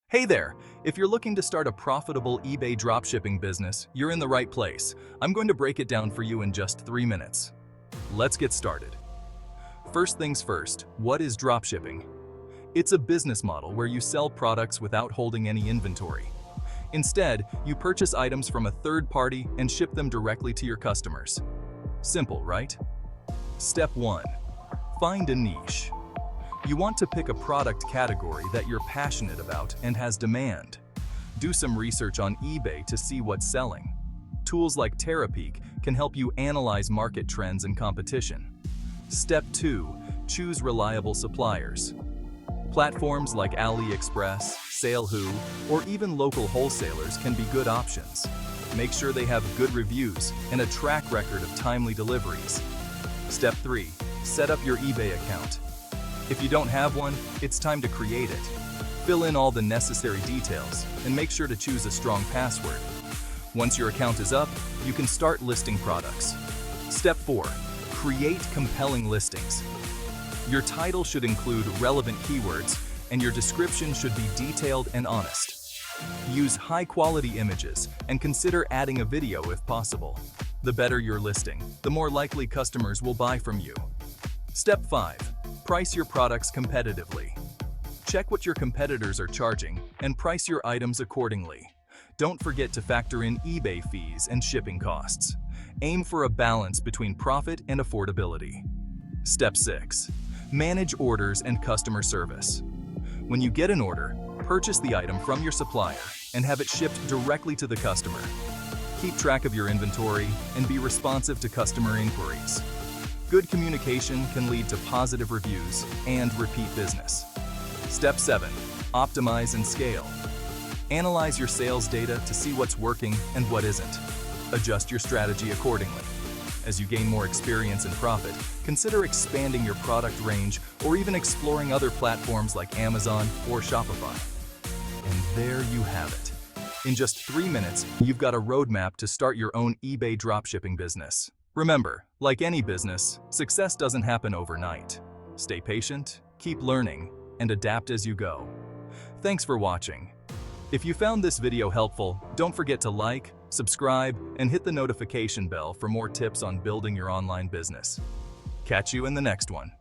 Hey there! If you're looking to start a profitable eBay dropshipping business, you're in the right place. I'm going to break it down for you in just 3 minutes. Let's get started. First things first, what is dropshipping? It's a business model where you sell products without holding any inventory. Instead, you purchase items from a third party and ship them directly to your customers. Simple, right? Step 1. Find a niche. You want to pick a product category that you're passionate about and has demand. Do some research on eBay to see what's selling. Tools like Terapeak can help you analyze market trends and competition. Step 2. Choose reliable suppliers. Platforms like AliExpress, Salehoo, or even local wholesalers can be good options. Make sure they have good reviews and a track record of timely deliveries. Step 3. Set up your eBay account. If you don't have one, it's time to create it. Fill in all the necessary details and make sure to choose a strong password. Once your account is up, you can start listing products. Step 4. Create compelling listings. Your title should include relevant keywords, and your description should be detailed and honest. Use high-quality images and consider adding a video if possible. The better your listing, the more likely customers will buy from you. Step 5. Price your products competitively. Check what your competitors are charging and price your items accordingly. Don't forget to factor in eBay fees and shipping costs. Aim for a balance between profit and affordability. Step 6. Manage orders and customer service. When you get an order, purchase the item from your supplier and have it shipped directly to the customer. Keep track of your inventory and be responsive to customer inquiries. Good communication can lead to positive reviews and repeat business. Step 7. Optimize and scale. Analyze your sales data to see what's working and what isn't. Adjust your strategy accordingly. As you gain more experience and profit, consider expanding your product range or even exploring other platforms like Amazon or Shopify. And there you have it. In just 3 minutes, you've got a roadmap to start your own eBay dropshipping business. Remember, like any business, success doesn't happen overnight. Stay patient, keep learning, and adapt as you go. Thanks for watching. If you found this video helpful, don't forget to like, subscribe, and hit the notification bell for more tips on building your online business. Catch you in the next one.